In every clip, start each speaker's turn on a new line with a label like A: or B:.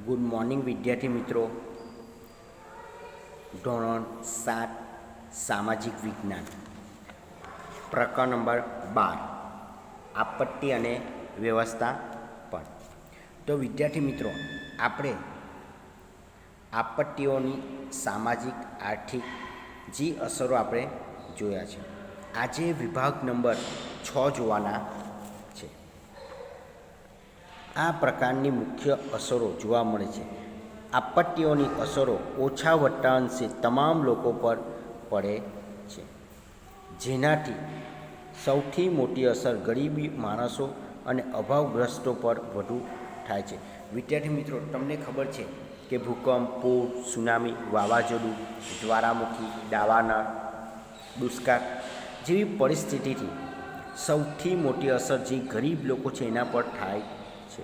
A: Good morning વિદ્યાર્થી મિત્રો. ધોરણ 7 સામાજિક વિજ્ઞાન પ્રકરણ નંબર 12 આપત્તિ અને વ્યવસ્થાપન. તો વિદ્યાર્થી મિત્રો, આપણે આપત્તિઓની સામાજિક આર્થિક જે અસરો આપણે જોયા છે. આજે વિભાગ નંબર 6 જોવાના છે. આ પ્રકારની મુખ્ય અસરો જોવા મળે છે. આપત્તિઓની અસરો ઓછા વત્તા અંશે તમામ લોકો પર પડે છે, જેનાથી સૌથી મોટી અસર ગરીબી માણસો અને અભાવગ્રસ્તો પર વધુ થાય છે. વિદ્યાર્થી મિત્રો, તમને ખબર છે કે ભૂકંપ, પૂર, સુનામી, વાવાઝોડું, જ્વાળામુખી, દાવાનળ, દુષ્કાળ જેવી પરિસ્થિતિથી સૌથી મોટી અસર જે ગરીબ લોકો છે એના પર થાય છે.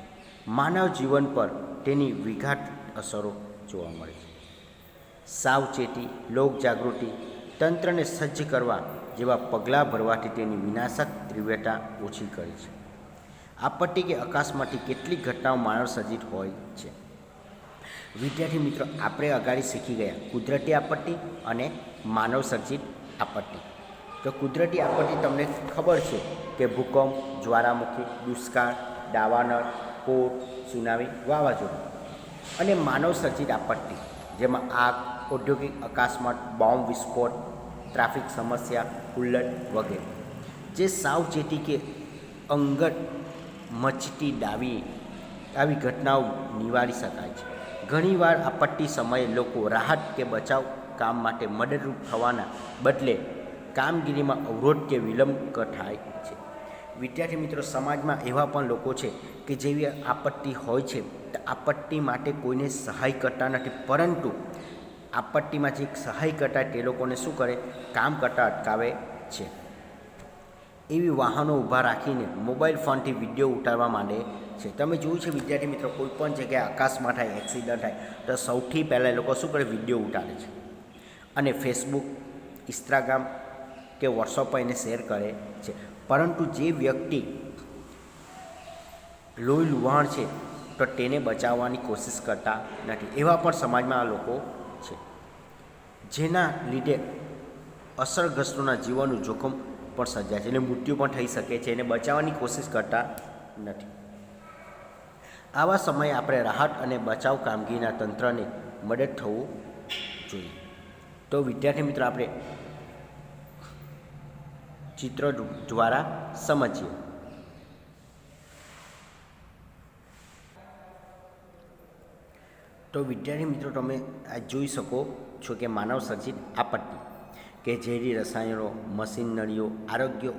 A: માનવ જીવન પર તેની વિઘાત અસરો જોવા મળે છે. સાવચેતી, લોકજાગૃતિ, તંત્રને સજ્જ કરવા જેવા પગલાં ભરવાથી તેની વિનાશક તીવ્રતા ઓછી કરે છે. આપત્તિ કે અકસ્માતથી કેટલીક ઘટનાઓ માનવ સર્જિત હોય છે. વિદ્યાર્થી મિત્રો, આપણે અગાડી શીખી ગયા કુદરતી આપત્તિ અને માનવ સર્જિત આપત્તિ. તો કુદરતી આપત્તિ તમને ખબર છે કે ભૂકંપ, જ્વાળામુખી, દુષ્કાળ, દાવાનળ, પૂર, સુનામી, વાવાઝોડું. અને માનવ સર્જિત આપત્તિ જેમાં આગ, ઔદ્યોગિક અકસ્માત, બોમ્બ વિસ્ફોટ, ટ્રાફિક સમસ્યા, હુલ્લડ વગેરે જે સાવચેતી કે અંગત મચતી આવી ઘટનાઓ નિવારી શકાય છે. ઘણીવાર આપત્તિ સમયે લોકો રાહત કે બચાવ કામ માટે મદદરૂપ થવાના બદલે કામગીરીમાં અવરોધ કે વિલંબ થાય છે. વિદ્યાર્થી મિત્રો, સમાજમાં એવા પણ લોકો છે કે જેવી આપત્તિ હોય છે તો આપત્તિ માટે કોઈને સહાય કરતા નથી, પરંતુ આપત્તિમાં જે સહાય કરતા તે લોકોને શું કરે, કામ કરતા અટકાવે છે. એવી વાહનો ઊભા રાખીને મોબાઈલ ફોનથી વિડીયો ઉતારવા માંડે છે. તમે જોયું છે વિદ્યાર્થી મિત્રો, કોઈ પણ જગ્યાએ અકસ્માત થાય, એક્સિડન્ટ થાય તો સૌથી પહેલાં એ લોકો શું કરે, વિડીયો ઉતારે છે અને ફેસબુક, ઇન્સ્ટાગ્રામ કે વોટ્સઅપ પર એને શેર કરે છે. પરંતુ જે વ્યક્તિ લોહી લુહાણ છે તો તેને બચાવવાની કોશિશ કરતા નથી. એવા પણ સમાજમાં આ લોકો છે, જેના લીધે અસરગ્રસ્તોના જીવનનું જોખમ પણ સર્જાય છે અને મૃત્યુ પણ થઈ શકે છે. એને બચાવવાની કોશિશ કરતા નથી. આવા સમયે આપણે રાહત અને બચાવ કામગીરીના તંત્રને મદદ થવું જોઈએ. તો વિદ્યાર્થી મિત્રો, આપણે ચિત્ર દ્વારા સમજીએ. તો વિદ્યાર્થી મિત્રો, તમે આ જોઈ શકો છો કે માનવ સર્જિત આપત્તિ કે ઝેરી રસાયણો, મશીનરીઓ, આરોગ્ય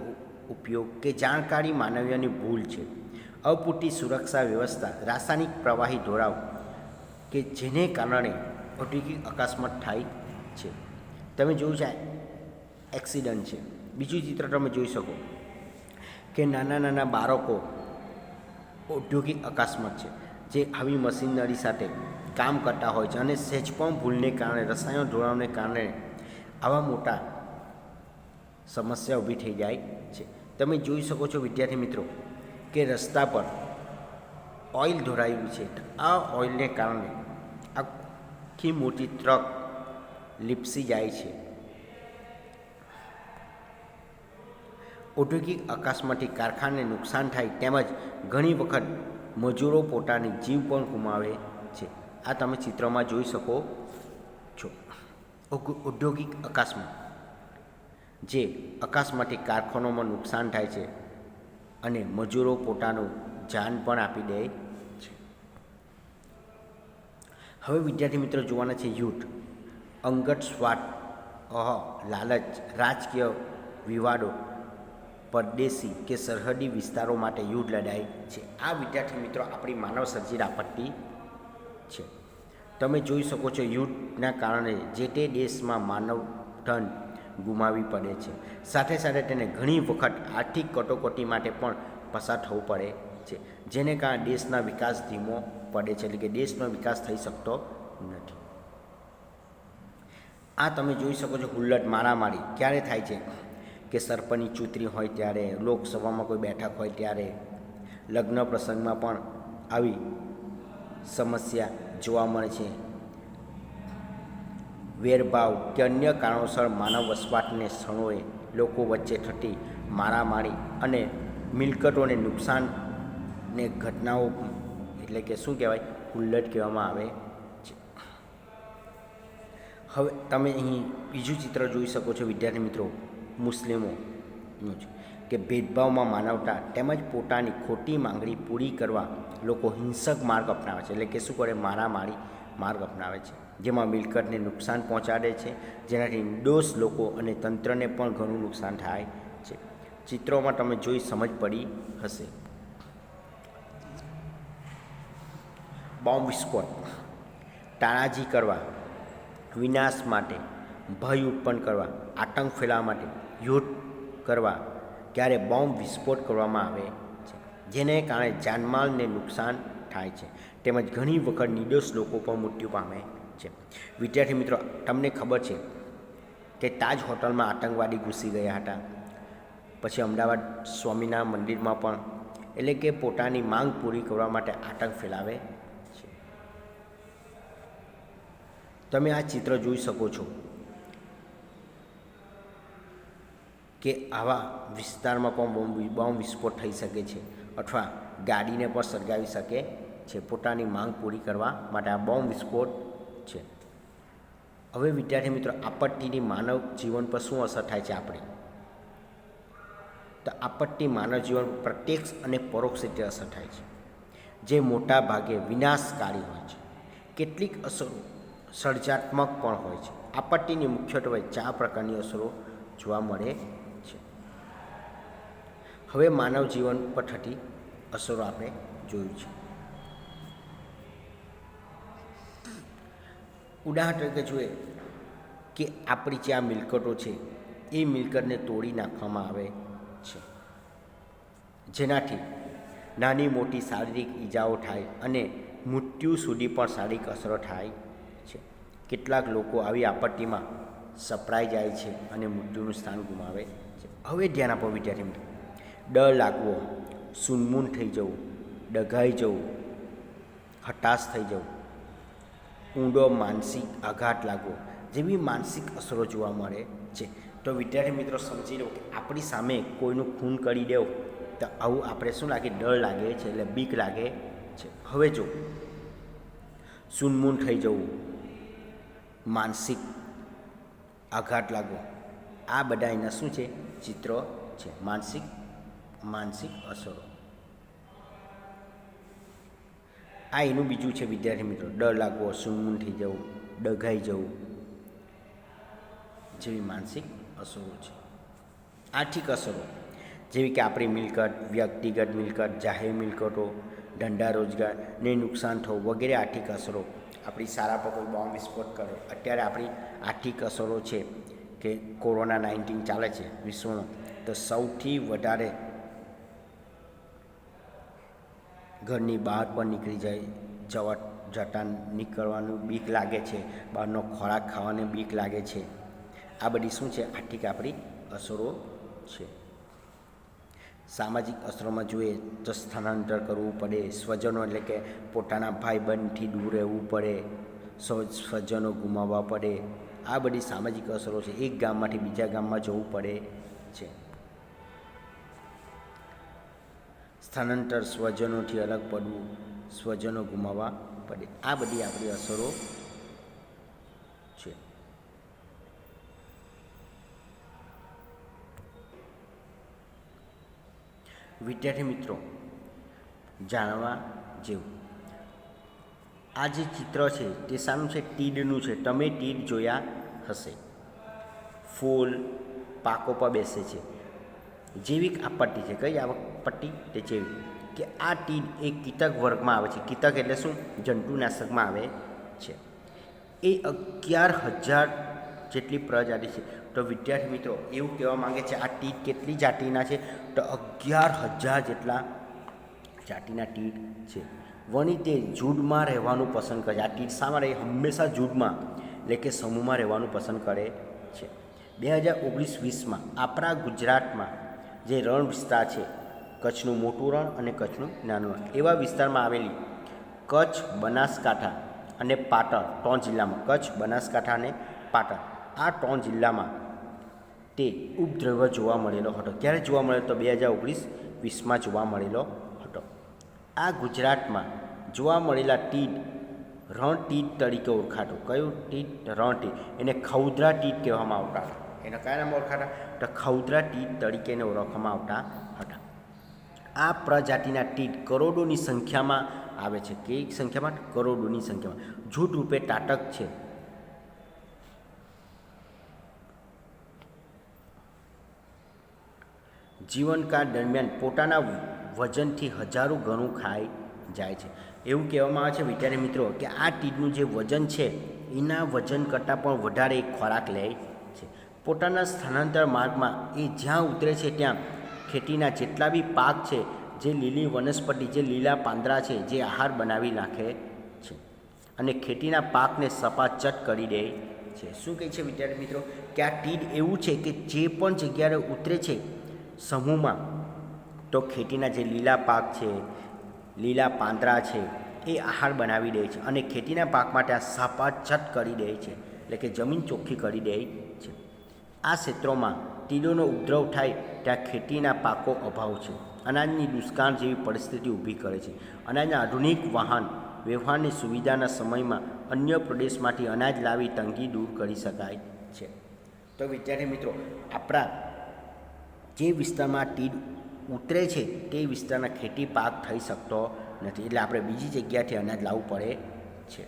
A: ઉપયોગ કે જાણકારી માનવીયની ભૂલ છે, અપૂરતી સુરક્ષા વ્યવસ્થા, રાસાયણિક પ્રવાહી ઢોળાવ કે જેને કારણે ઔદ્યોગિક અકસ્માત થાય છે. તમે જોયું છે એક્સિડન્ટ છે. બીજું ચિત્ર તમે જોઈ શકો કે નાના નાના બાળકો ઔદ્યોગિક અકસ્માત છે જે આવી મશીનરી સાથે કામ કરતા હોય છે અને સહેજ પણ ભૂલને કારણે, રસાયણ ઢોળાવને કારણે આવા મોટા સમસ્યા ઊભી થઈ જાય છે. તમે જોઈ શકો છો વિદ્યાર્થી મિત્રો કે રસ્તા પર ઓઇલ ઢોળાયું છે. આ ઓઇલને કારણે આખી મોટી ટ્રક લીપસી જાય છે. ઔદ્યોગિક અકસ્માતથી કારખાને નુકસાન થાય તેમજ ઘણી વખત મજૂરો પોતાની જીવ પણ ગુમાવે છે. આ તમે ચિત્રમાં જોઈ શકો છો. ઔદ્યોગિક અકસ્માત જે અકસ્માતથી કારખાનામાં નુકસાન થાય છે અને મજૂરો પોતાનું જાન પણ આપી દે છે. હવે વિદ્યાર્થી મિત્રો જોવાના છે યુદ્ધ. અંગત સ્વાર્થ, લાલચ, રાજકીય વિવાદો, પરદેશી કે સરહદી વિસ્તારો માટે યુદ્ધ લડાય છે. આ વિદ્યાર્થી મિત્રો આપણી માનવ સર્જિત આપત્તિ છે. તમે જોઈ શકો છો યુદ્ધના કારણે જે તે દેશમાં માનવ ધન ગુમાવી પડે છે. સાથે સાથે તેને ઘણી વખત આર્થિક કટોકટી માટે પણ પસાર થવું પડે છે, જેને કારણે દેશના વિકાસ ધીમો પડે છે, એટલે કે દેશનો વિકાસ થઈ શકતો નથી. આ તમે જોઈ શકો છો હુલ્લડ, મારામારી ક્યારે થાય છે કે સરપંચની ચૂંટણી હોય ત્યારે, લોકસભામાં કોઈ બેઠક હોય ત્યારે, લગ્ન પ્રસંગમાં પણ આવી સમસ્યા જોવા મળે છે. વેરભાવ કે અન્ય કારણોસર માનવ વસવાટને સ્થળોએ લોકો વચ્ચે થતી મારામારી અને મિલકતોને નુકસાનને ઘટનાઓ એટલે કે શું કહેવાય, હુલ્લડ કહેવામાં આવે છે. હવે તમે અહીં બીજું ચિત્ર જોઈ શકો છો વિદ્યાર્થી મિત્રો, મુસ્લિમોનું છે કે ભેદભાવમાં માનવતા તેમજ પોતાની ખોટી માંગણી પૂરી કરવા લોકો હિંસક માર્ગ અપનાવે છે, એટલે કે શું કરે, મારામારી માર્ગ અપનાવે છે, જેમાં મિલકતને નુકસાન પહોંચાડે છે, જેનાથી નિર્દોષ લોકો અને તંત્રને પણ ઘણું નુકસાન થાય છે. ચિત્રોમાં તમે જોઈ સમજ પડી હશે. બોમ્બ વિસ્ફોટ, તાનાજી કરવા, વિનાશ માટે, ભય ઉત્પન્ન કરવા, આતંક ફેલાવવા માટે, યુદ્ધ કરવા ત્યારે બોમ્બ વિસ્ફોટ કરવામાં આવે છે, જેને કારણે જાનમાલને નુકસાન થાય છે તેમજ ઘણી વખત નિર્દોષ લોકો પણ મૃત્યુ પામે છે. વિદ્યાર્થી મિત્રો, તમને ખબર છે કે તાજ હોટલમાં આતંકવાદી ઘૂસી ગયા હતા, પછી અમદાવાદ સ્વામિનારાયણ મંદિરમાં પણ, એટલે કે પોતાની માંગ પૂરી કરવા માટે આતંક ફેલાવે છે. તમે આ ચિત્ર જોઈ શકો છો કે આવા વિસ્તારમાં પણ બોમ્બ વિસ્ફોટ થઈ શકે છે અથવા ગાડીને પણ સળગાવી શકે છે પોતાની માંગ પૂરી કરવા માટે. આ બોમ્બ વિસ્ફોટ છે. હવે વિદ્યાર્થી મિત્રો, આપત્તિની માનવ જીવન પર શું અસર થાય છે આપણે? તો આપત્તિ માનવ જીવન પર પ્રત્યક્ષ અને પરોક્ષ રીતે અસર થાય છે, જે મોટા ભાગે વિનાશકારી હોય છે. કેટલીક અસરો સર્જનાત્મક પણ હોય છે. આપત્તિની મુખ્યત્વે 4 પ્રકારની અસરો જોવા મળે છે. હવે માનવ જીવન પર થતી અસરો આપણે જોયું છે. ઉદાહરણ તરીકે જોઈએ કે આપણી જે આ મિલકતો છે એ મિલકતને તોડી નાખવામાં આવે છે, જેનાથી નાની મોટી શારીરિક ઈજાઓ થાય અને મૃત્યુ સુધી પણ શારીરિક અસરો થાય છે. કેટલાક લોકો આવી આપત્તિમાં સપડાઈ જાય છે અને મૃત્યુનું સ્થાન ગુમાવે છે. હવે ધ્યાન આપો વિદ્યાર્થી મિત્રો. ડર લાગવો, સૂનમૂન થઈ જવું, ડઘાઈ જવું, હતાશ થઈ જવું, ઊંડો માનસિક આઘાત લાગવો જેવી માનસિક અસરો જોવા મળે છે. તો વિદ્યાર્થી મિત્રો, સમજી લો કે આપણી સામે કોઈનું ખૂન કરી દેવું તો આવું આપણે શું લાગે, ડર લાગે છે, એટલે બીક લાગે છે. હવે જો સૂનમૂન થઈ જવું, માનસિક આઘાત લાગવો, આ બધા એના શું છે, ચિત્રો છે, માનસિક અસરો. આ એનું બીજું છે વિદ્યાર્થી મિત્રો, ડર લાગવો, સૂનમૂન થઈ જવું, ડઘાઈ જવું જેવી માનસિક અસરો છે. આર્થિક અસરો જેવી કે આપણી મિલકત, વ્યક્તિગત મિલકત, જાહેર મિલકતો, ધંધા રોજગારને નુકસાન થવું વગેરે આર્થિક અસરો. આપણી શાળા પર કોઈ બોમ્બ વિસ્ફોટ કરે, અત્યારે આપણી આર્થિક અસરો છે કે કોરોના-19 ચાલે છે વિશ્વમાં, તો સૌથી વધારે ઘરની બહાર પણ નીકળી જતા નીકળવાનું બીક લાગે છે, બહારનો ખોરાક ખાવાની બીક લાગે છે. આ બધી શું છે, આર્થિક આપણી અસરો છે. સામાજિક અસરોમાં જોઈએ તો સ્થળાંતર કરવું પડે, સ્વજનો એટલે કે પોતાના ભાઈબંધથી દૂર રહેવું પડે, સ્વજનો ગુમાવવા પડે. આ બધી સામાજિક અસરો છે. એક ગામમાંથી બીજા ગામમાં જવું પડે છે. સ્થળાંતર, સ્વજનોથી અલગ પડવું, સ્વજનો ગુમાવવા પડે. આ બધી આપણી અસરો છે. વિદ્યાર્થી મિત્રો, જાણવા જેવું આ જે ચિત્ર છે તે શાનું છે, તીડનું છે. તમે તીડ જોયા હશે, ફૂલ પાકો પર બેસે છે. જૈવિક આપત્તિ છે. કઈ આપત્તિ? તે જૈવિક. કે આ તીડ એ કીટક વર્ગમાં આવે છે. કીટક એટલે શું? જંતુનાશકમાં આવે છે. એ 11,000 જેટલી પ્રજાતિ છે. તો વિદ્યાર્થી મિત્રો, એવું કહેવા માંગે છે આ તીડ કેટલી જાતિના છે? તો 11,000 જેટલા જાતિના તીડ છે. વળી તે જૂથમાં રહેવાનું પસંદ કરે છે. આ તીડ શામાં રહે? હંમેશા જૂથમાં એટલે કે સમૂહમાં રહેવાનું પસંદ કરે છે. 2019-20માં આપણા ગુજરાતમાં જે રણ વિસ્તાર છે, કચ્છનું મોટું રણ અને કચ્છનું નાનું રણ, એવા વિસ્તારમાં આવેલી કચ્છ, બનાસકાંઠા અને પાટણ 3 જિલ્લામાં, કચ્છ, બનાસકાંઠા અને પાટણ, આ 3 જિલ્લામાં તે ઉપદ્રવ જોવા મળેલો હતો. ક્યારે જોવા મળેલો? તો 2019-20માં જોવા મળેલો હતો. આ ગુજરાતમાં જોવા મળેલા તીડ રણતીડ તરીકે ઓળખાતું. કયું તીડ? રણતીડ. એને ખૌદરા તીડ કહેવામાં આવતા હતા. એના કયા નામ ઓળખાતા? તો ખૌદરા તીડ તરીકે એને ઓળખવામાં આવતા હતા. આ પ્રજાતિના તીડ કરોડોની સંખ્યામાં આવે છે. કેવી સંખ્યામાં? કરોડોની સંખ્યામાં. જૂથ રૂપે તાટક છે. જીવનકાળ દરમિયાન પોતાના વજનથી હજારો ગણું ખાઈ જાય છે. એવું કહેવામાં આવે છે વિદ્યાર્થી મિત્રો કે આ તીડનું જે વજન છે એના વજન કરતાં પણ વધારે ખોરાક લે છે. પોતાના સ્થળાંતર માર્ગમાં એ જ્યાં ઉતરે છે ત્યાં ખેતીના જેટલા બી પાક છે, જે લીલી વનસ્પતિ, જે લીલા પાંદડા છે, જે આહાર બનાવી નાખે છે અને ખેતીના પાકને સપાચટ કરી દે છે. શું કહે છે વિદ્યાર્થી મિત્રો? કે આ તીડ એવું છે કે જે પણ જગ્યાએ ઉતરે છે સમૂહમાં, તો ખેતીના જે લીલા પાક છે, લીલા પાંદડા છે, એ આહાર બનાવી દે છે અને ખેતીના પાક માટે આ સપાચટ કરી દે છે, એટલે કે જમીન ચોખ્ખી કરી દે છે. આ ક્ષેત્રોમાં તીડોનો ઉપદ્રવ થાય ત્યાં ખેતીના પાકો અભાવ છે, અનાજની દુષ્કાળ જેવી પરિસ્થિતિ ઊભી કરે છે. અનાજના આધુનિક વાહન વ્યવહારની સુવિધાના સમયમાં અન્ય પ્રદેશમાંથી અનાજ લાવી તંગી દૂર કરી શકાય છે. તો વિદ્યાર્થી મિત્રો, આપણા જે વિસ્તારમાં તીડ ઉતરે છે તે વિસ્તારના ખેતી પાક થઈ શકતો નથી, એટલે આપણે બીજી જગ્યાથી અનાજ લાવવું પડે છે.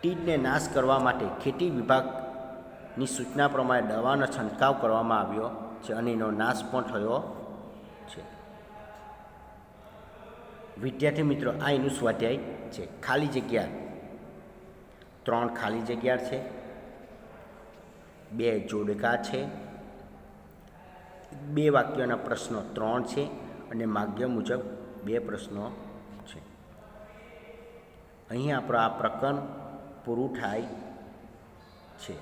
A: તીડને નાશ કરવા માટે ખેતી વિભાગની સૂચના પ્રમાણે દવાનો છંટકાવ કરવામાં આવ્યો છે અને એનો નાશ પણ થયો છે. વિદ્યાર્થી મિત્રો, આ એનું સ્વાધ્યાય છે. ખાલી જગ્યા 3 ખાલી જગ્યા છે, 2 જોડકા છે, 2 વાક્યોના પ્રશ્નો 3 છે અને માગ્ય મુજબ 2 પ્રશ્નો છે. અહીં આપણું આ પ્રકરણ પૂરું થાય છે.